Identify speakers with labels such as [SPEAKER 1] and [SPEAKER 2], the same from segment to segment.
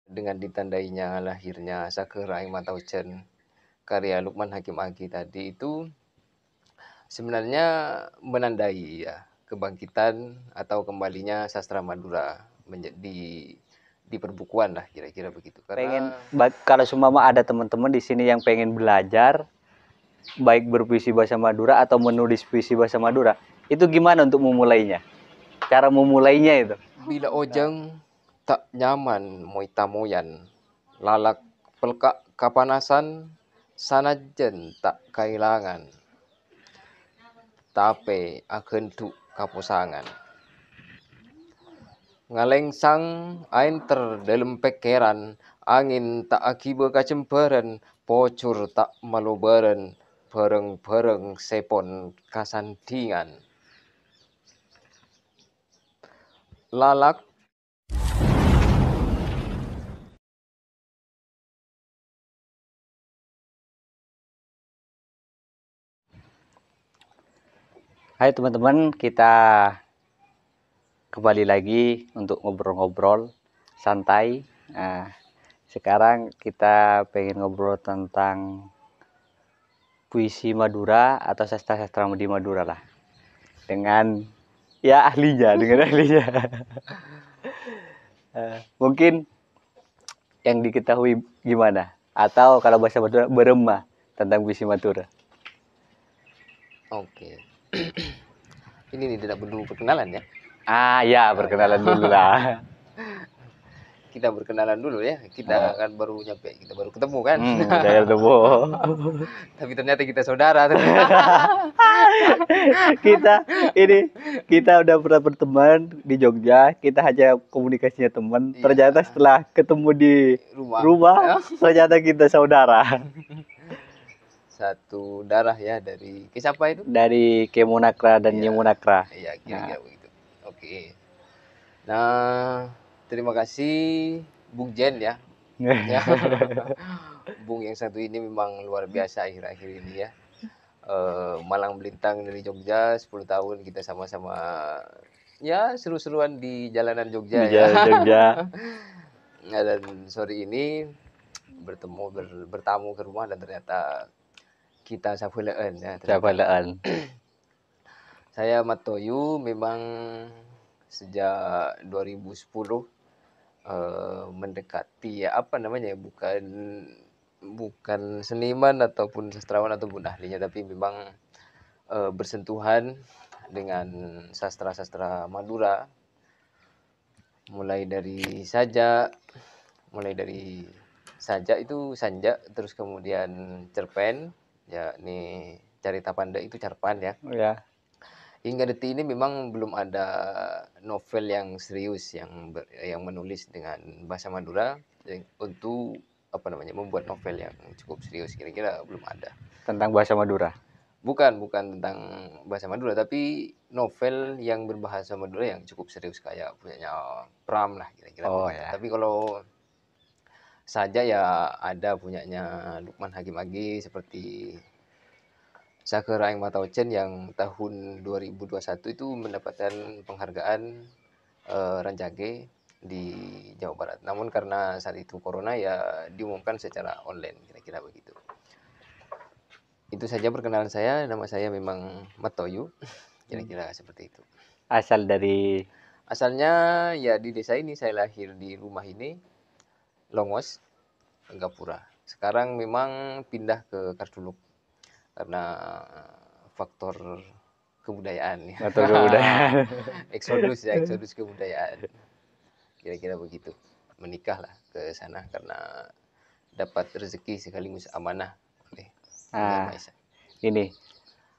[SPEAKER 1] dengan ditandainya lahirnya Sakura Aing Matauchen karya Lukman Hakim Agi tadi itu sebenarnya menandai ya kebangkitan atau kembalinya sastra Madura menjadi di perbukuan lah kira-kira begitu.
[SPEAKER 2] Pengen
[SPEAKER 1] Karena
[SPEAKER 2] kalau seumpama ada teman-teman di sini yang pengen belajar baik berpuisi bahasa Madura atau menulis puisi bahasa Madura, itu gimana untuk memulainya? Cara memulainya itu.
[SPEAKER 1] bila ojeng tak nyaman moitamoyan lalak pelkak kapanasan sanajen tak kailangan tape agentuk kapusangan ngalengsang ain dalam pekeran angin tak akiba kacemperan pocur tak maluberen bareng-bareng sepon kasandingan lalak
[SPEAKER 2] Hai teman-teman, kita kembali lagi untuk ngobrol-ngobrol santai. Nah, sekarang kita pengen ngobrol tentang puisi Madura atau sastra-sastra di Madura lah. Dengan ya ahlinya, dengan ahlinya. Mungkin yang diketahui gimana? Atau kalau bahasa Madura beremah tentang puisi Madura.
[SPEAKER 1] oke. Ini nih tidak perlu perkenalan ya.
[SPEAKER 2] Ah ya, perkenalan dulu lah.
[SPEAKER 1] Kita berkenalan dulu ya. Kita kan baru nyampe, kita baru ketemu kan.
[SPEAKER 2] Udah ketemu.
[SPEAKER 1] Tapi ternyata kita saudara.
[SPEAKER 2] kita udah pernah berteman di Jogja, kita hanya komunikasinya teman.
[SPEAKER 1] Iya.
[SPEAKER 2] Ternyata setelah ketemu di rumah ternyata kita saudara.
[SPEAKER 1] Satu darah ya dari siapa itu?
[SPEAKER 2] Dari Kemunakra dan
[SPEAKER 1] Iya.
[SPEAKER 2] Yemunakra.
[SPEAKER 1] Iya, kira-kira begitu. Oke. Nah, terima kasih Bung Jen ya. Ya. Bung yang satu ini memang luar biasa akhir-akhir ini ya. Malang melintang dari Jogja 10 tahun kita sama-sama ya seru-seruan di jalanan Jogja
[SPEAKER 2] Di
[SPEAKER 1] ya.
[SPEAKER 2] jalan Jogja.
[SPEAKER 1] Nah, dan sore ini bertamu ke rumah dan ternyata kita sapulaan ya.
[SPEAKER 2] Sapulaan.
[SPEAKER 1] Saya Matoyu memang sejak 2010 mendekati ya apa namanya ya, bukan seniman ataupun sastrawan ataupun ahlinya, tapi memang bersentuhan dengan sastra-sastra Madura, mulai dari sajak itu Sanja, terus kemudian cerpen ya, ini Carita Panda itu cerpen ya.
[SPEAKER 2] Ya.
[SPEAKER 1] Hingga detik ini memang belum ada novel yang serius yang menulis dengan bahasa Madura untuk apa namanya membuat novel yang cukup serius, kira-kira belum ada.
[SPEAKER 2] Tentang bahasa Madura.
[SPEAKER 1] Bukan tentang bahasa Madura, tapi novel yang berbahasa Madura yang cukup serius kayak punyanya Pram lah kira-kira.
[SPEAKER 2] Oh ya.
[SPEAKER 1] Tapi kalau saja ya ada punyanya Lukman Hakim Agi seperti Sakura Aing Matauchen yang tahun 2021 itu mendapatkan penghargaan Ranjage di Jawa Barat. Namun karena saat itu corona ya diumumkan secara online, kira-kira begitu. Itu saja perkenalan saya. Nama saya memang Matoyu, kira-kira seperti itu. Asalnya ya di desa ini, saya lahir di rumah ini, Longos, Gapura. Sekarang memang pindah ke Karduluk karena faktor kebudayaan.
[SPEAKER 2] Faktor kebudayaan.
[SPEAKER 1] eksodus kebudayaan. Kira-kira begitu. Menikahlah ke sana karena dapat rezeki sekaligus amanah oleh Yang Maha Esa.
[SPEAKER 2] Ini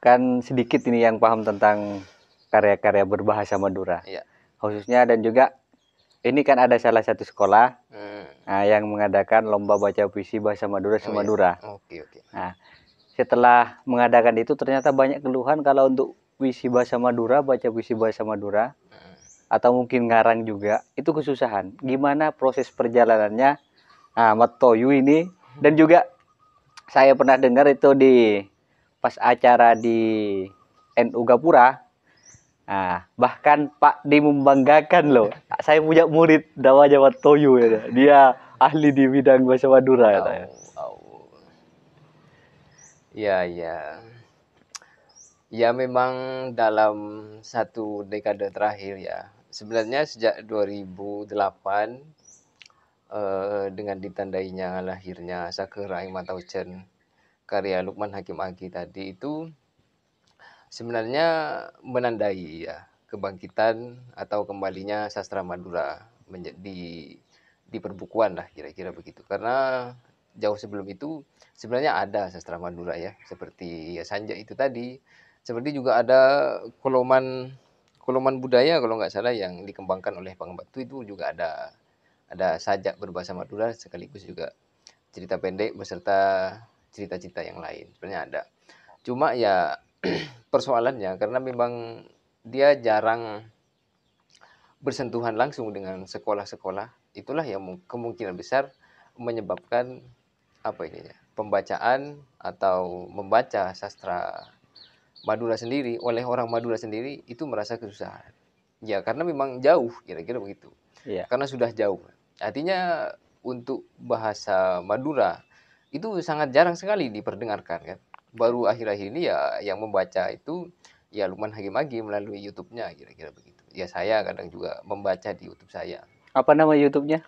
[SPEAKER 2] kan sedikit ini yang paham tentang karya-karya berbahasa Madura.
[SPEAKER 1] Iya.
[SPEAKER 2] Khususnya dan juga ini kan ada salah satu sekolah yang mengadakan lomba baca puisi bahasa Madura Sumadura.
[SPEAKER 1] Oke.
[SPEAKER 2] Nah, setelah mengadakan itu ternyata banyak keluhan kalau untuk puisi bahasa Madura, baca puisi bahasa Madura atau mungkin ngarang juga itu kesusahan. Gimana proses perjalanannya? Nah, Matoyu ini dan juga saya pernah dengar itu di pas acara di NU Gapura. Nah, bahkan Pak Di membanggakan loh. Saya punya murid namanya Matoyu ya. Dia ahli di bidang bahasa Madura katanya.
[SPEAKER 1] Au. Ya, ya. Ya memang dalam satu dekade terakhir ya. Sebenarnya sejak 2008 dengan ditandainya lahirnya Sakura Aing Matauchen karya Lukman Hakim Agi tadi itu sebenarnya menandai ya kebangkitan atau kembalinya sastra Madura menjadi di perbukuan lah kira-kira begitu. Karena jauh sebelum itu sebenarnya ada sastra Madura ya seperti ya Sanja itu tadi. Seperti juga ada koloman koloman budaya kalau nggak salah yang dikembangkan oleh Pang Batu itu juga ada sajak berbahasa Madura sekaligus juga cerita pendek beserta cerita-cerita yang lain. Sebenarnya ada. Cuma ya persoalannya karena memang dia jarang bersentuhan langsung dengan sekolah-sekolah, itulah yang kemungkinan besar menyebabkan apa ini ya, pembacaan atau membaca sastra Madura sendiri oleh orang Madura sendiri itu merasa kesusahan. Ya karena memang jauh kira-kira begitu.
[SPEAKER 2] Iya.
[SPEAKER 1] Karena sudah jauh. Artinya untuk bahasa Madura itu sangat jarang sekali diperdengarkan kan. Baru akhir-akhir ini ya yang membaca itu ya Lukman Hakim Agi melalui YouTube-nya kira-kira begitu. Ya saya kadang juga membaca di YouTube saya.
[SPEAKER 2] Apa nama YouTube-nya?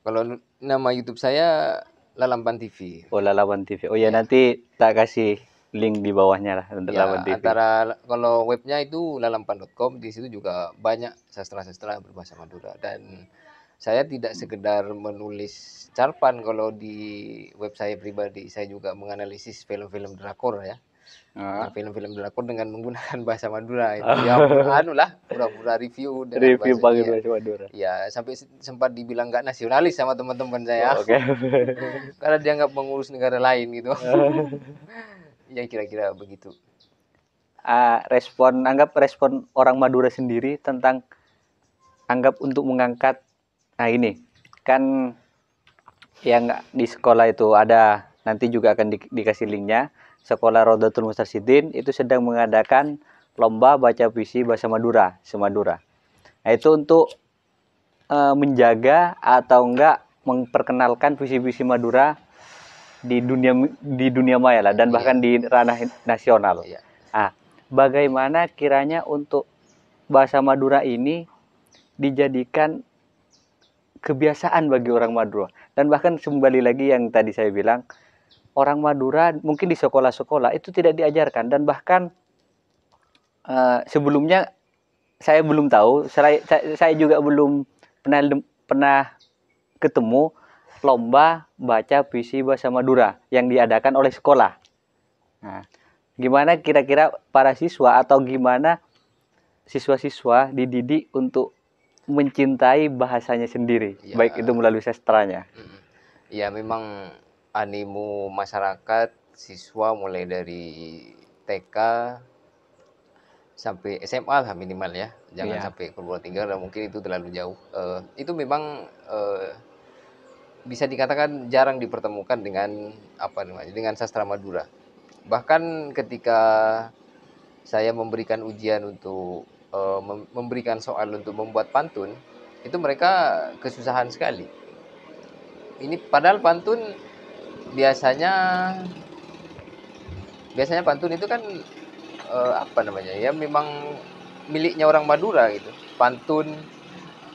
[SPEAKER 1] Kalau nama YouTube saya Lalampan TV.
[SPEAKER 2] Oh, Lalapan TV. Oh ya,
[SPEAKER 1] Ya.
[SPEAKER 2] nanti tak kasih link di bawahnya lah untuk
[SPEAKER 1] Ya,
[SPEAKER 2] Lalapan TV.
[SPEAKER 1] antara kalau webnya itu lalampan.com, di situ juga banyak sastra-sastra berbahasa Madura dan saya tidak sekedar menulis carpan kalau di web saya pribadi, saya juga menganalisis film-film drakor ya. Nah,
[SPEAKER 2] Ah.
[SPEAKER 1] film-film drakor dengan menggunakan bahasa Madura itu ya anu lah, pura-pura review dengan
[SPEAKER 2] Review
[SPEAKER 1] bahasa
[SPEAKER 2] pakai
[SPEAKER 1] dia.
[SPEAKER 2] bahasa Madura.
[SPEAKER 1] Ya, sampai sempat dibilang nggak nasionalis sama teman-teman saya
[SPEAKER 2] Oke.
[SPEAKER 1] karena dianggap mengurus negara lain gitu. Ya kira-kira begitu.
[SPEAKER 2] Anggap respon orang Madura sendiri tentang anggap untuk mengangkat, nah ini kan yang di sekolah itu ada, nanti juga akan dikasih linknya, sekolah Rodatul Mustarsyidin itu sedang mengadakan lomba baca puisi bahasa Madura, semadura. Nah itu untuk menjaga atau enggak memperkenalkan puisi-puisi Madura di dunia maya lah, dan bahkan di ranah nasional.
[SPEAKER 1] Iya.
[SPEAKER 2] Ah, bagaimana kiranya untuk bahasa Madura ini dijadikan kebiasaan bagi orang Madura, dan bahkan kembali lagi yang tadi saya bilang, orang Madura mungkin di sekolah-sekolah itu tidak diajarkan, dan bahkan sebelumnya saya belum tahu, saya juga belum pernah ketemu lomba baca puisi bahasa Madura yang diadakan oleh sekolah. Nah, gimana kira-kira para siswa atau gimana siswa-siswa dididik untuk mencintai bahasanya sendiri,
[SPEAKER 1] Ya.
[SPEAKER 2] baik itu melalui sastranya.
[SPEAKER 1] Ya memang animo masyarakat, siswa mulai dari TK sampai SMA lah minimal ya, jangan sampai perguruan tinggi dan mungkin itu terlalu jauh. Itu memang bisa dikatakan jarang dipertemukan dengan apa namanya, dengan sastra Madura. Bahkan ketika saya memberikan ujian untuk memberikan soal untuk membuat pantun, itu mereka kesusahan sekali. Ini padahal pantun biasanya pantun itu kan apa namanya ya, memang miliknya orang Madura gitu. Pantun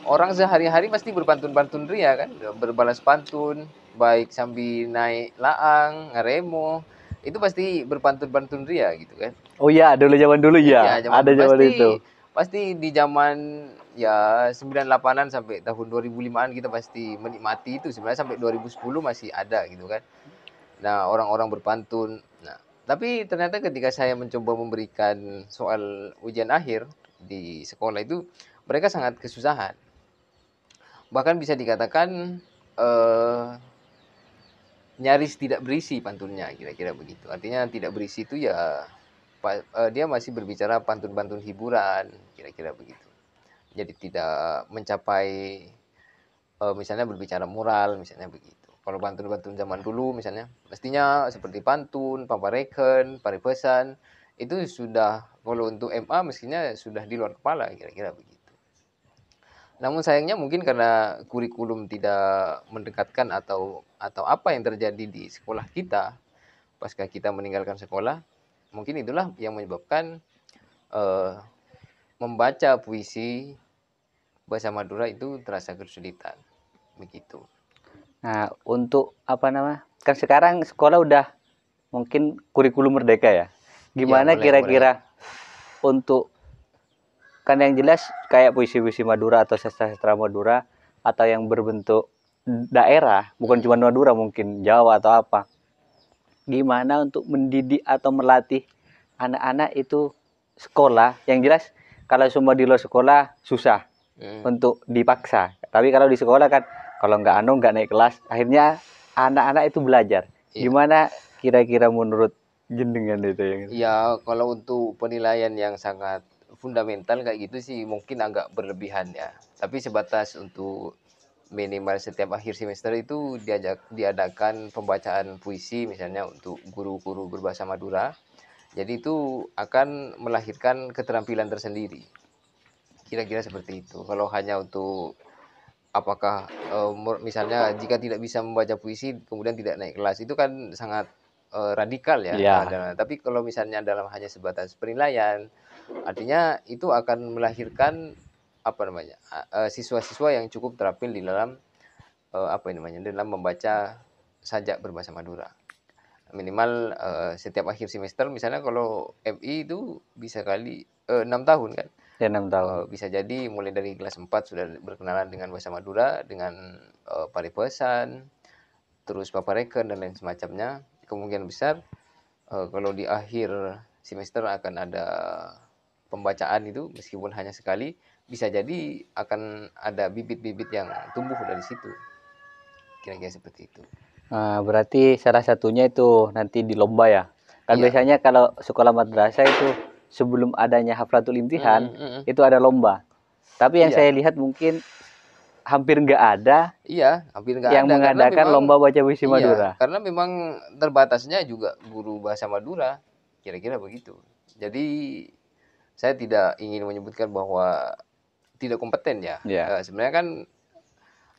[SPEAKER 1] orang sehari-hari pasti berpantun-pantun ria kan, berbalas pantun, baik sambil naik laang, ngaremo, itu pasti berpantun-pantun ria gitu kan.
[SPEAKER 2] Oh iya, dulu zaman dulu ya,
[SPEAKER 1] Iya,
[SPEAKER 2] ada zaman itu.
[SPEAKER 1] Pasti di zaman ya 98-an sampai tahun 2005-an kita pasti menikmati itu. Sebenarnya sampai 2010 masih ada gitu kan. Nah, orang-orang berpantun. Nah, tapi ternyata ketika saya mencoba memberikan soal ujian akhir di sekolah itu, mereka sangat kesusahan. Bahkan bisa dikatakan nyaris tidak berisi pantunnya, kira-kira begitu. Artinya tidak berisi itu ya dia masih berbicara pantun-pantun hiburan, kira-kira begitu. Jadi tidak mencapai misalnya berbicara moral, misalnya begitu. Kalau pantun-pantun zaman dulu misalnya, mestinya seperti pantun, papareken, paripesan, itu sudah kalau untuk MA mestinya sudah di luar kepala, kira-kira begitu. Namun sayangnya mungkin karena kurikulum tidak mendekatkan atau apa yang terjadi di sekolah kita, pasca kita meninggalkan sekolah, mungkin itulah yang menyebabkan, eee, membaca puisi bahasa Madura itu terasa kesulitan, begitu.
[SPEAKER 2] Nah, untuk apa nama? Kan sekarang sekolah udah mungkin kurikulum merdeka ya.
[SPEAKER 1] Iya,
[SPEAKER 2] Gimana
[SPEAKER 1] mulai
[SPEAKER 2] kira-kira untuk kan yang jelas kayak puisi-puisi Madura atau sastra-sastra Madura atau yang berbentuk daerah, bukan cuma Madura mungkin Jawa atau apa. Gimana untuk mendidik atau melatih anak-anak itu sekolah yang jelas kalau semua di luar sekolah susah
[SPEAKER 1] mhm,
[SPEAKER 2] untuk dipaksa. Tapi kalau di sekolah kan kalau nggak naik kelas, akhirnya anak-anak itu belajar.
[SPEAKER 1] iya.
[SPEAKER 2] Gimana kira-kira menurut jenengan itu yang itu?
[SPEAKER 1] Ya, kalau untuk penilaian yang sangat fundamental kayak gitu sih mungkin agak berlebihan ya. Tapi sebatas untuk minimal setiap akhir semester itu diadakan pembacaan puisi misalnya untuk guru-guru berbahasa Madura. Jadi itu akan melahirkan keterampilan tersendiri. Kira-kira seperti itu. Kalau hanya untuk apakah, misalnya jika tidak bisa membaca puisi kemudian tidak naik kelas, itu kan sangat, radikal ya,
[SPEAKER 2] Ya,
[SPEAKER 1] tapi kalau misalnya dalam hanya sebatas penilaian, artinya itu akan melahirkan, apa namanya, siswa-siswa yang cukup terampil di dalam, apa namanya, dalam membaca sajak berbahasa Madura. Minimal, setiap akhir semester misalnya kalau MI itu bisa kali, 6 tahun kan.
[SPEAKER 2] ya 6 tahun.
[SPEAKER 1] Bisa jadi mulai dari kelas 4 sudah berkenalan dengan bahasa Madura, dengan, paribasan, terus papareken dan lain semacamnya. Kemungkinan besar, kalau di akhir semester akan ada pembacaan itu meskipun hanya sekali, bisa jadi akan ada bibit-bibit yang tumbuh dari situ, kira-kira seperti itu.
[SPEAKER 2] Nah, berarti salah satunya itu nanti di lomba ya. Kan
[SPEAKER 1] Iya,
[SPEAKER 2] biasanya kalau sekolah madrasah itu sebelum adanya haflatul imtihan
[SPEAKER 1] mhm mhm.
[SPEAKER 2] itu ada lomba. Tapi yang saya
[SPEAKER 1] Iya
[SPEAKER 2] lihat mungkin hampir nggak ada
[SPEAKER 1] iya, hampir nggak
[SPEAKER 2] yang
[SPEAKER 1] ada karena
[SPEAKER 2] mengadakan
[SPEAKER 1] memang
[SPEAKER 2] lomba baca puisi
[SPEAKER 1] iya,
[SPEAKER 2] Madura.
[SPEAKER 1] karena memang terbatasnya juga guru bahasa Madura, kira-kira begitu. Jadi saya tidak ingin menyebutkan bahwa tidak kompeten ya,
[SPEAKER 2] Ya,
[SPEAKER 1] sebenarnya kan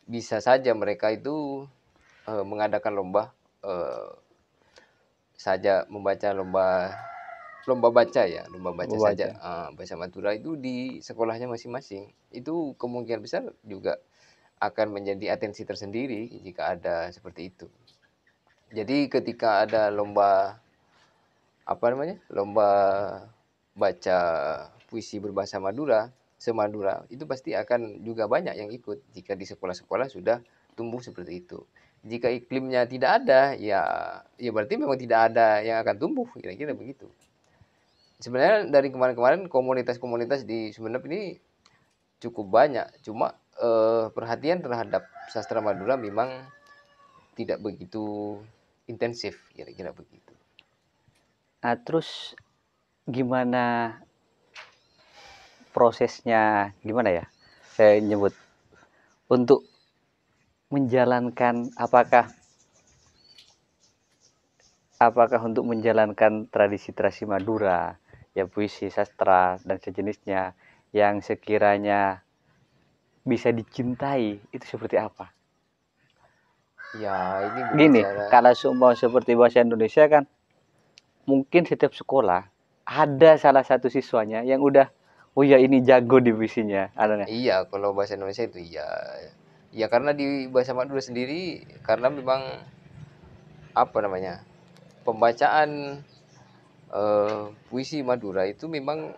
[SPEAKER 1] bisa saja mereka itu, mengadakan lomba, eee, saja membaca lomba lomba baca ya, lomba baca saja,
[SPEAKER 2] membaca.
[SPEAKER 1] bahasa Madura itu di sekolahnya masing-masing. Itu kemungkinan besar juga akan menjadi atensi tersendiri jika ada seperti itu. Jadi ketika ada lomba, apa namanya, lomba baca puisi berbahasa Madura, semadura, itu pasti akan juga banyak yang ikut jika di sekolah-sekolah sudah tumbuh seperti itu. Jika iklimnya tidak ada, ya berarti memang tidak ada yang akan tumbuh, kira-kira begitu. Sebenarnya dari kemarin-kemarin komunitas-komunitas di Sumeneb ini cukup banyak, cuma, perhatian terhadap sastra Madura memang tidak begitu intensif, kira-kira begitu.
[SPEAKER 2] Nah, terus gimana prosesnya? Gimana ya? Saya nyebut untuk menjalankan apakah untuk menjalankan tradisi-tradisi Madura, ya puisi, sastra dan sejenisnya yang sekiranya bisa dicintai itu seperti apa?
[SPEAKER 1] Ya, ini
[SPEAKER 2] Gini,
[SPEAKER 1] berbicara
[SPEAKER 2] kalau semua seperti bahasa Indonesia kan mungkin setiap sekolah ada salah satu siswanya yang udah oh ya ini jago di puisinya. Ada nggak?
[SPEAKER 1] iya, kalau bahasa Indonesia itu iya. Ya karena di bahasa Madura sendiri, karena memang, apa namanya, pembacaan, puisi Madura itu memang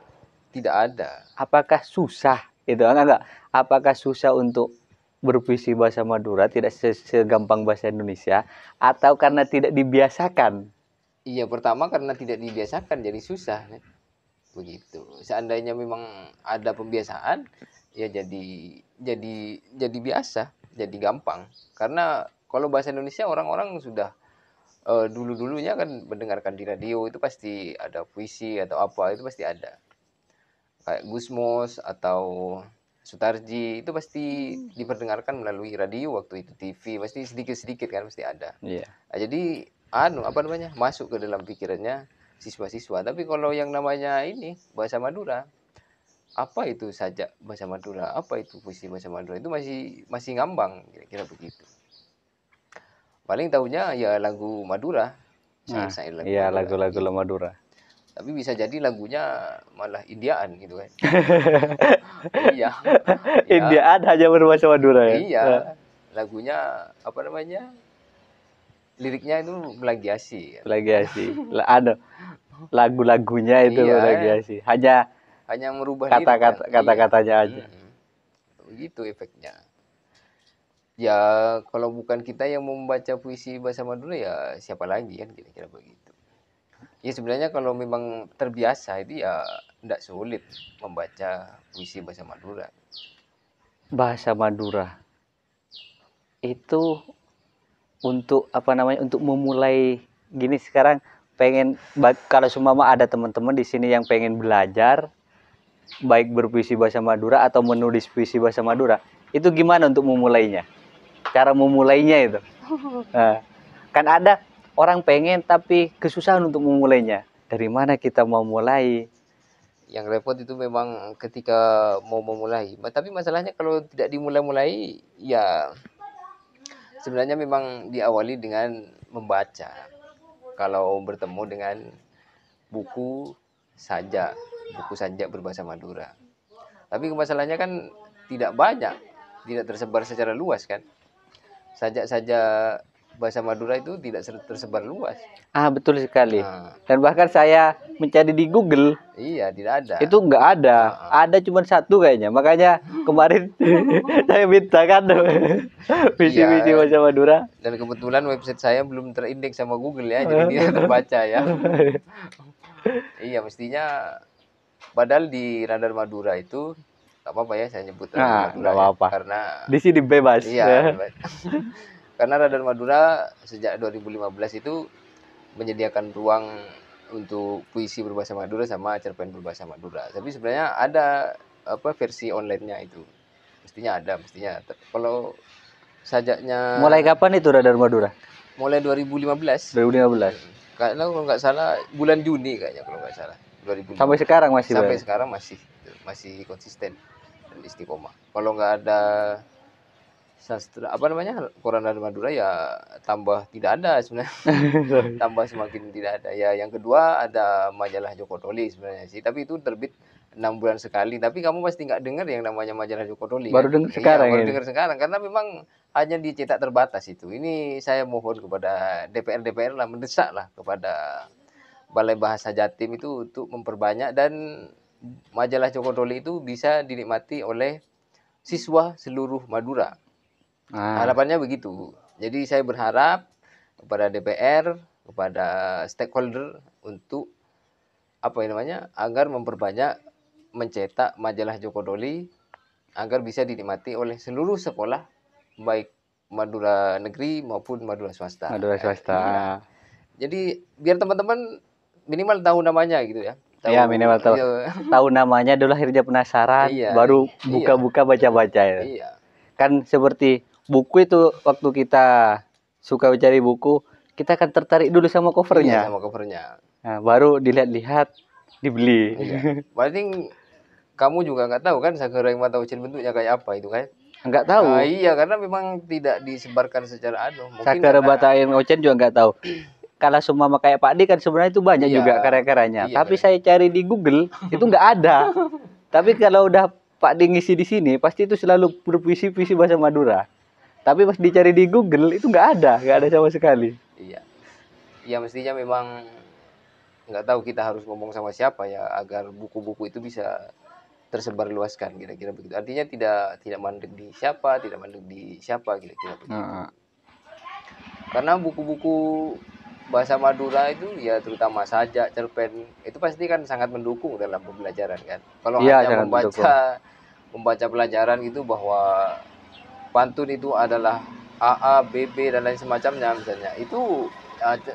[SPEAKER 1] tidak ada.
[SPEAKER 2] Apakah susah? Itu enggak. Apakah susah untuk berpuisi bahasa Madura tidak segampang bahasa Indonesia atau karena tidak dibiasakan?
[SPEAKER 1] Iya, pertama karena tidak dibiasakan jadi susah, kan, begitu. Seandainya memang ada pembiasaan, ya jadi biasa, jadi gampang. Karena kalau bahasa Indonesia orang-orang sudah, dulu-dulunya kan mendengarkan di radio itu pasti ada puisi atau apa, itu pasti ada. Kayak Gusmos atau Sutarji itu pasti diperdengarkan melalui radio waktu itu, TV pasti sedikit-sedikit kan pasti ada.
[SPEAKER 2] Iya.
[SPEAKER 1] Nah, jadi apa namanya, masuk ke dalam pikirannya siswa-siswa. Tapi kalau yang namanya ini bahasa Madura, apa itu sajak bahasa Madura, apa itu puisi bahasa Madura, itu masih ngambang, kira-kira begitu. Paling tahunya ya lagu Madura,
[SPEAKER 2] Nah,
[SPEAKER 1] syair-syair lagu
[SPEAKER 2] iya
[SPEAKER 1] Madura
[SPEAKER 2] lagu-lagu
[SPEAKER 1] gitu.
[SPEAKER 2] Madura.
[SPEAKER 1] Tapi bisa jadi lagunya malah Indiaan gitu kan. Iya. Ya,
[SPEAKER 2] Indiaan hanya berbahasa Madura ya.
[SPEAKER 1] iya. Lagunya apa namanya? Liriknya itu plagiasi kan.
[SPEAKER 2] Plagiasi. Ada lagu-lagunya itu
[SPEAKER 1] Iya,
[SPEAKER 2] plagiasi. Hanya
[SPEAKER 1] hanya merubah lirik kan.
[SPEAKER 2] kata-kata
[SPEAKER 1] Iya.
[SPEAKER 2] kata-katanya aja.
[SPEAKER 1] Begitu efeknya. Ya kalau bukan kita yang membaca puisi bahasa Madura ya siapa lagi kan, kira-kira begitu. Ya sebenarnya kalau memang terbiasa itu ya tidak sulit membaca puisi bahasa Madura.
[SPEAKER 2] Bahasa Madura itu untuk apa namanya? Untuk memulai gini sekarang pengen kalau seumpama ada teman-teman di sini yang pengen belajar baik berpuisi bahasa Madura atau menulis puisi bahasa Madura, itu gimana untuk memulainya? Cara memulainya itu. Nah, kan ada orang pengen tapi kesusahan untuk memulainya. Dari mana kita mau mulai?
[SPEAKER 1] Yang repot itu memang ketika mau memulai. Tapi masalahnya kalau tidak dimulai-mulai ya sebenarnya memang diawali dengan membaca. Kalau bertemu dengan buku buku sajak berbahasa Madura. Tapi masalahnya kan tidak banyak, tidak tersebar secara luas kan. Sajak-sajak bahasa Madura itu tidak tersebar luas.
[SPEAKER 2] Ah, betul sekali.
[SPEAKER 1] Nah,
[SPEAKER 2] Dan bahkan saya mencari di Google,
[SPEAKER 1] iya, tidak ada.
[SPEAKER 2] itu nggak ada. Ada cuma satu kayaknya. Makanya kemarin saya mintakan visi-visi
[SPEAKER 1] Iya,
[SPEAKER 2] bahasa Madura.
[SPEAKER 1] dan kebetulan website saya belum terindeks sama Google ya, jadi tidak terbaca ya. Iya, mestinya padahal di Radar Madura itu nggak apa-apa ya saya nyebut Radar
[SPEAKER 2] Nah,
[SPEAKER 1] Madura
[SPEAKER 2] nggak
[SPEAKER 1] ya,
[SPEAKER 2] apa-apa.
[SPEAKER 1] karena
[SPEAKER 2] Di sini bebas.
[SPEAKER 1] iya, karena Radar Madura sejak 2015 itu menyediakan ruang untuk puisi berbahasa Madura sama cerpen berbahasa Madura. Tapi sebenarnya ada apa versi online-nya itu. Mestinya ada, mestinya. Kalau sajaknya
[SPEAKER 2] Mulai kapan itu Radar Madura?
[SPEAKER 1] mulai 2015.
[SPEAKER 2] 2015.
[SPEAKER 1] Karena kalau nggak salah bulan Juni kayaknya kalau nggak salah 2015.
[SPEAKER 2] Sampai sekarang masih
[SPEAKER 1] Sampai
[SPEAKER 2] berarti?
[SPEAKER 1] sekarang masih konsisten dan istiqomah. Kalau nggak ada sastra apa namanya koran Radar Madura ya tambah tidak ada sebenarnya. Tambah semakin tidak ada. Ya yang kedua ada majalah Joko Toli sebenarnya sih, tapi itu terbit 6 bulan sekali. Tapi kamu pasti nggak dengar yang namanya majalah Joko Toli
[SPEAKER 2] Baru
[SPEAKER 1] kan?
[SPEAKER 2] dengar
[SPEAKER 1] Iya,
[SPEAKER 2] sekarang
[SPEAKER 1] baru
[SPEAKER 2] ini.
[SPEAKER 1] dengar sekarang karena memang hanya dicetak terbatas itu. Ini saya mohon kepada DPR lah, mendesak lah kepada Balai Bahasa Jatim itu untuk memperbanyak dan majalah Joko Toli itu bisa dinikmati oleh siswa seluruh Madura.
[SPEAKER 2] Ah,
[SPEAKER 1] Harapannya begitu. Jadi saya berharap kepada DPR, kepada stakeholder untuk apa ya namanya, agar memperbanyak mencetak majalah Joko Toli agar bisa dinikmati oleh seluruh sekolah baik Madura negeri maupun Madura swasta.
[SPEAKER 2] Madura swasta.
[SPEAKER 1] Iya. Jadi biar teman-teman minimal tahu namanya gitu ya.
[SPEAKER 2] Iya, minimal tahu.
[SPEAKER 1] Iya.
[SPEAKER 2] Tahu namanya dulu akhirnya penasaran,
[SPEAKER 1] Iya.
[SPEAKER 2] baru
[SPEAKER 1] Iya.
[SPEAKER 2] buka-buka baca-baca ya.
[SPEAKER 1] Iya.
[SPEAKER 2] Kan seperti buku itu waktu kita suka mencari buku, kita akan tertarik dulu sama
[SPEAKER 1] Iya,
[SPEAKER 2] covernya.
[SPEAKER 1] sama covernya.
[SPEAKER 2] Nah, baru dilihat-lihat, dibeli.
[SPEAKER 1] Iya. Paling kamu juga nggak tahu kan Sakura yang mata ucil bentuknya kayak apa itu kan?
[SPEAKER 2] Enggak tahu.
[SPEAKER 1] Nah, iya karena memang tidak disebarkan secara mungkin
[SPEAKER 2] Sakura
[SPEAKER 1] karena
[SPEAKER 2] Batain Ocen juga enggak tahu. Kalau semua kayak Pak D kan sebenarnya itu banyak
[SPEAKER 1] Iya.
[SPEAKER 2] juga karya-karyanya.
[SPEAKER 1] Iya,
[SPEAKER 2] Tapi
[SPEAKER 1] benar.
[SPEAKER 2] saya cari di Google itu enggak ada. Tapi kalau udah Pak D ngisi di sini pasti itu selalu berpuisi-puisi bahasa Madura. Tapi pas dicari di Google itu enggak ada sama sekali.
[SPEAKER 1] Iya. Ya mestinya memang nggak tahu kita harus ngomong sama siapa ya agar buku-buku itu bisa tersebar luaskan kira-kira begitu. Artinya tidak mandek di siapa, tidak mandek di siapa kira-kira begitu. Karena buku-buku bahasa Madura itu ya terutama sajak, cerpen itu pasti kan sangat mendukung dalam pembelajaran kan. Kalau
[SPEAKER 2] Iya,
[SPEAKER 1] hanya
[SPEAKER 2] sangat
[SPEAKER 1] membaca pelajaran itu bahwa pantun itu adalah AA, BB dan lain semacamnya misalnya, itu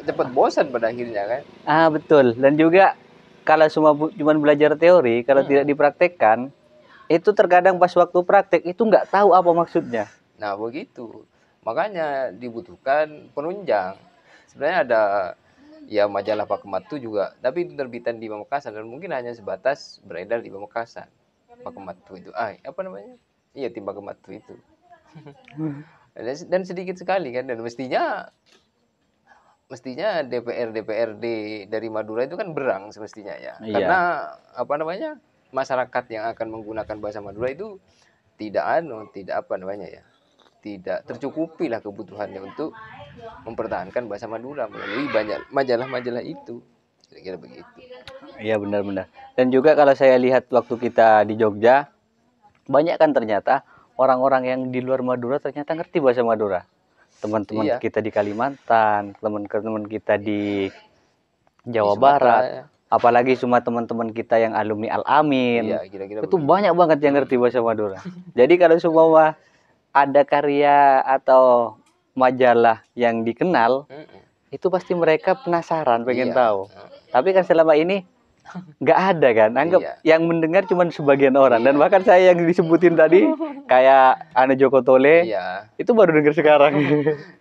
[SPEAKER 1] cepat bosan pada akhirnya kan.
[SPEAKER 2] Ah, betul. Dan juga kalau cuma belajar teori, kalau tidak dipraktekkan, itu terkadang pas waktu praktek itu nggak tahu apa maksudnya.
[SPEAKER 1] Nah begitu, makanya dibutuhkan penunjang. Sebenarnya ada ya majalah Pak Kematu juga, tapi itu terbitan di Pamekasan dan mungkin hanya sebatas beredar di Pamekasan. Pakematu itu. Apa namanya? Iya, tim Pakematu itu. Dan sedikit sekali kan, dan mestinya DPRD dari Madura itu kan berang semestinya ya.
[SPEAKER 2] Iya.
[SPEAKER 1] Karena apa namanya? Masyarakat yang akan menggunakan bahasa Madura itu tidak apa namanya ya. Tidak tercukupi lah kebutuhannya untuk mempertahankan bahasa Madura melalui banyak majalah-majalah itu. Kira-kira begitu.
[SPEAKER 2] Iya, benar-benar. Dan juga kalau saya lihat waktu kita di Jogja, banyak kan ternyata orang-orang yang di luar Madura ternyata ngerti bahasa Madura. Teman-teman
[SPEAKER 1] Iya,
[SPEAKER 2] kita di Kalimantan, teman-teman kita di
[SPEAKER 1] di
[SPEAKER 2] Jawa
[SPEAKER 1] Sumatera
[SPEAKER 2] Barat,
[SPEAKER 1] ya.
[SPEAKER 2] apalagi cuma teman-teman kita yang alumni Al-Amin,
[SPEAKER 1] Iya, kira-kira
[SPEAKER 2] itu
[SPEAKER 1] begitu.
[SPEAKER 2] banyak banget yang ngerti bahasa Madura. Jadi kalau semua ada karya atau majalah yang dikenal,
[SPEAKER 1] Mm-mm.
[SPEAKER 2] itu pasti mereka penasaran, pengen
[SPEAKER 1] Iya.
[SPEAKER 2] tahu. Tapi kan selama ini nggak ada kan, anggap
[SPEAKER 1] Iya.
[SPEAKER 2] yang mendengar cuma sebagian orang. Dan
[SPEAKER 1] Iya.
[SPEAKER 2] bahkan saya yang disebutin tadi, kayak Ane Joko Tole,
[SPEAKER 1] Iya.
[SPEAKER 2] itu baru dengar sekarang.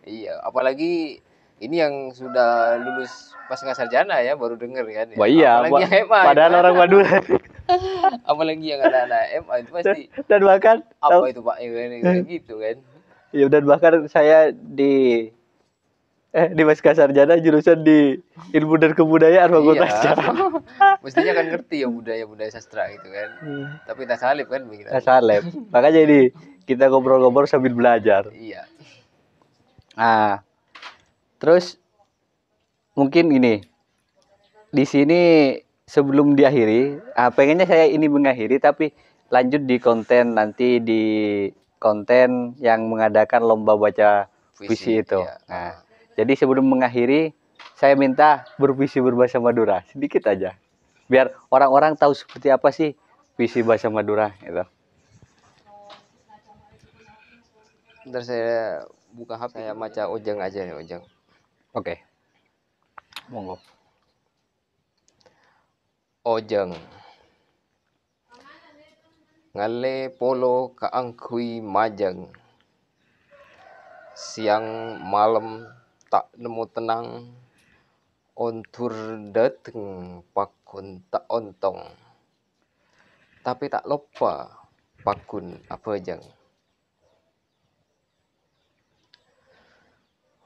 [SPEAKER 1] Iya, apalagi ini yang sudah lulus pasca sarjana ya baru denger kan ya.
[SPEAKER 2] Wah iya,
[SPEAKER 1] Apalagi yang MA itu
[SPEAKER 2] padahal
[SPEAKER 1] kan.
[SPEAKER 2] orang Madura.
[SPEAKER 1] Apalagi yang anak-anak MA itu pasti
[SPEAKER 2] Dan bahkan
[SPEAKER 1] apa itu Pak kayak gitu kan.
[SPEAKER 2] ya, dan bahkan saya di Pasca Sarjana jurusan di Ilmu dan Kebudayaan Fakultas
[SPEAKER 1] Iya.
[SPEAKER 2] Sejarah.
[SPEAKER 1] Mestinya kan ngerti ya budaya-budaya sastra gitu kan. Tapi tak salib kan begitu.
[SPEAKER 2] Nah, Salep. Makanya ini kita ngobrol-ngobrol sambil belajar.
[SPEAKER 1] Iya.
[SPEAKER 2] Nah, terus mungkin ini di sini sebelum diakhiri, pengennya saya ini mengakhiri tapi lanjut di konten nanti di konten yang mengadakan lomba baca puisi itu.
[SPEAKER 1] Iya.
[SPEAKER 2] Nah, jadi sebelum mengakhiri saya minta berpuisi berbahasa Madura sedikit aja. Biar orang-orang tahu seperti apa sih puisi bahasa Madura gitu.
[SPEAKER 1] Ntar saya buka HP, saya baca Ojang aja nih Ojang.
[SPEAKER 2] Oke. Monggo.
[SPEAKER 1] Ojang. Ngale polo kaangkui majang. Siang malam tak nemu tenang. Ontur dateng pakun tak ontong. Tapi tak lupa pakun apa jang.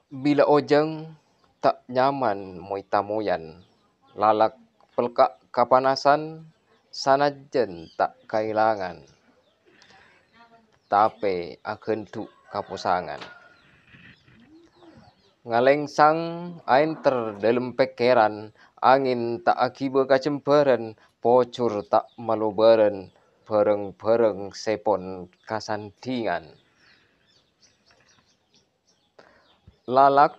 [SPEAKER 1] Bila ojang tak nyaman moita moyan. Lalak pelkak kapanasan. Sanajan tak kailangan. Tapi akan tu kapusangan. Ngalengsang ain dalam pekeran. Angin tak akiba kacemperan. Pocur tak malubaran. Bareng-bareng sepon kasandingan. Lalak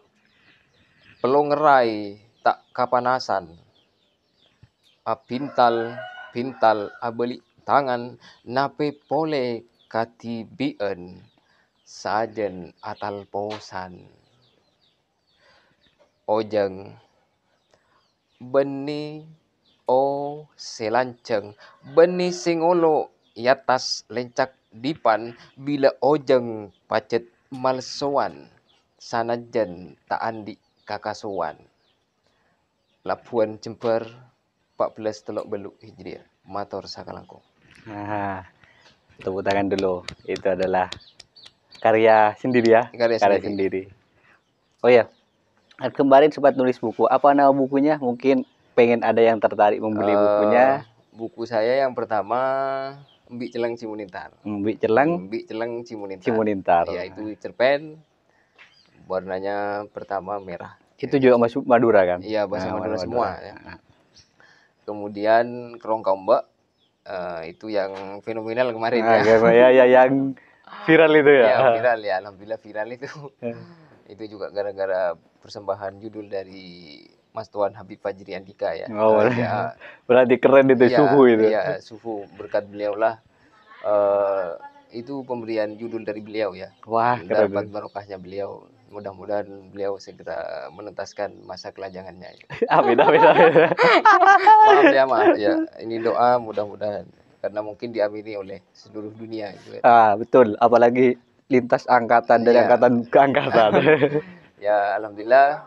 [SPEAKER 1] pelongerai tak kapanasan. Pintal abeli tangan. Nape pole katibien. Sajen atal posan. Ojang beni selanceng beni singolo yatas lencak dipan bila ojang pacet malsoan sanajan tak andi kakasuan. Labuan Jember 14 Teluk Beluk Hijriah. Matur sakalangkung.
[SPEAKER 2] Nah, tepuk tangan dulu. Itu adalah karya sendiri ya.
[SPEAKER 1] Karya sendiri.
[SPEAKER 2] Oh ya, kemarin sempat nulis buku. Apa nama bukunya? Mungkin pengen ada yang tertarik membeli bukunya.
[SPEAKER 1] Buku saya yang pertama Mbik Celeng Cimunintar.
[SPEAKER 2] Mbik Celeng Cimunintar.
[SPEAKER 1] Ya, itu cerpen. Warnanya pertama merah.
[SPEAKER 2] Itu juga masuk Madura kan?
[SPEAKER 1] Iya, bahasa Madura semua ya.
[SPEAKER 2] Nah.
[SPEAKER 1] Kemudian Kerongka Ombak, itu yang fenomenal kemarin
[SPEAKER 2] Nah,
[SPEAKER 1] ya.
[SPEAKER 2] ya yang viral itu ya.
[SPEAKER 1] Ya, viral ya, alhamdulillah viral itu. Itu juga gara-gara persembahan judul dari Mas Tuan Habib Fajri Andika ya.
[SPEAKER 2] Oh, berarti keren itu,
[SPEAKER 1] iya,
[SPEAKER 2] suhu itu.
[SPEAKER 1] Iya, suhu berkat beliau lah. Itu pemberian judul dari beliau ya.
[SPEAKER 2] Wah, keren.
[SPEAKER 1] Dapat barokahnya beliau. Mudah-mudahan beliau segera menuntaskan masa kelajangannya.
[SPEAKER 2] Amin.
[SPEAKER 1] Maaf ya. Ini doa mudah-mudahan karena mungkin diamini oleh seluruh dunia gitu.
[SPEAKER 2] Betul, apalagi lintas angkatan dari angkatan ke angkatan.
[SPEAKER 1] Ya, alhamdulillah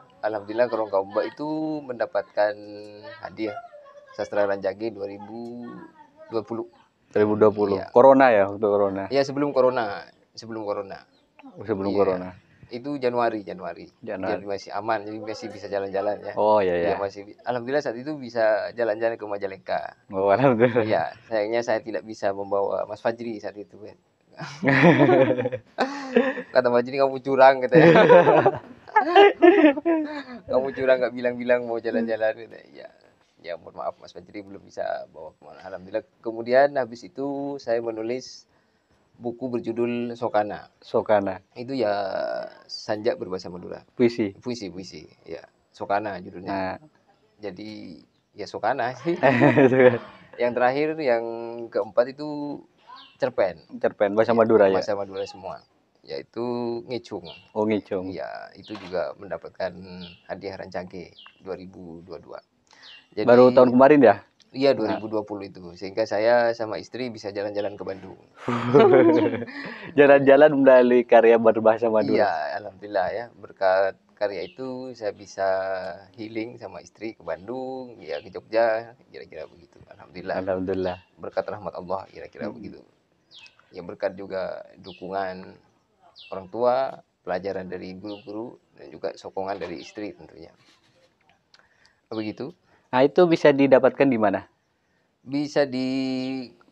[SPEAKER 1] Kerongka Ombak itu mendapatkan hadiah Sastra Ranjagi 2020.
[SPEAKER 2] 2020.
[SPEAKER 1] Iya.
[SPEAKER 2] Corona ya, waktu corona.
[SPEAKER 1] Ya sebelum corona, sebelum corona.
[SPEAKER 2] Sebelum
[SPEAKER 1] Iya.
[SPEAKER 2] corona.
[SPEAKER 1] Itu Januari. Jadi
[SPEAKER 2] Januari.
[SPEAKER 1] masih aman, jadi masih bisa jalan-jalan ya.
[SPEAKER 2] Oh iya
[SPEAKER 1] Iya
[SPEAKER 2] ya.
[SPEAKER 1] masih. Alhamdulillah saat itu bisa jalan-jalan ke Majalengka.
[SPEAKER 2] Oh, alhamdulillah.
[SPEAKER 1] Iya, sayangnya saya tidak bisa membawa Mas Fajri saat itu kan. Kata Fajri kamu curang katanya. Kamu curang nggak bilang-bilang mau jalan-jalan gitu. Ya, ya mohon maaf Mas Fajri belum bisa bawa kemana. Alhamdulillah. Kemudian habis itu saya menulis buku berjudul Sokana.
[SPEAKER 2] Sokana.
[SPEAKER 1] Itu ya Sanjak berbahasa Madura.
[SPEAKER 2] Puisi.
[SPEAKER 1] Puisi. Ya, Sokana judulnya.
[SPEAKER 2] Nah.
[SPEAKER 1] Jadi ya Sokana sih. Yang terakhir yang keempat itu cerpen.
[SPEAKER 2] Cerpen bahasa Madura ya.
[SPEAKER 1] Bahasa Madura semua. Yaitu Ngicung.
[SPEAKER 2] Oh, Ngicung.
[SPEAKER 1] Ya, itu juga mendapatkan hadiah Rancage 2022. Jadi,
[SPEAKER 2] baru tahun kemarin ya?
[SPEAKER 1] Iya, 2020 itu. Sehingga saya sama istri bisa jalan-jalan ke Bandung.
[SPEAKER 2] Jalan-jalan melalui karya berbahasa Madura.
[SPEAKER 1] Iya, alhamdulillah ya. Berkat karya itu saya bisa healing sama istri ke Bandung, ya ke Jogja, kira-kira begitu. Alhamdulillah.
[SPEAKER 2] Alhamdulillah.
[SPEAKER 1] Berkat rahmat Allah, kira-kira begitu. Ya berkat juga dukungan orang tua, pelajaran dari guru-guru, dan juga sokongan dari istri tentunya. Begitu.
[SPEAKER 2] Nah, itu bisa didapatkan di mana?
[SPEAKER 1] Bisa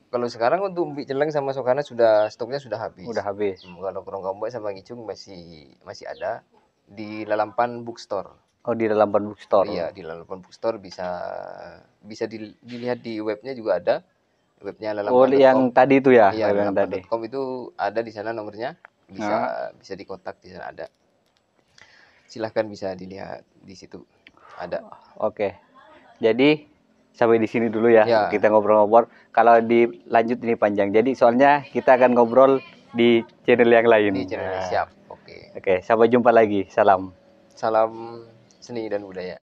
[SPEAKER 1] kalau sekarang untuk Mbik Celeng sama Sokana stoknya sudah habis.
[SPEAKER 2] Udah habis.
[SPEAKER 1] Kalau Kerong Gambak sama Ngicung masih ada di Lalampan Bookstore.
[SPEAKER 2] Oh, di Lalampan Bookstore.
[SPEAKER 1] Iya, di Lalampan Bookstore bisa dilihat di webnya juga ada. Webnya lalampan.com.
[SPEAKER 2] Oh, yang tadi itu ya?
[SPEAKER 1] Iya,
[SPEAKER 2] lalampan.com
[SPEAKER 1] itu ada di sana nomornya. Bisa dikontak, di sana ada. Silahkan bisa dilihat di situ. Ada.
[SPEAKER 2] Oke. Jadi sampai di sini dulu ya. Kita ngobrol-ngobrol. Kalau dilanjut ini panjang. Jadi soalnya kita akan ngobrol di channel yang lain.
[SPEAKER 1] Di channel siap. Oke.
[SPEAKER 2] Oke, sampai jumpa lagi. Salam.
[SPEAKER 1] Salam seni dan budaya.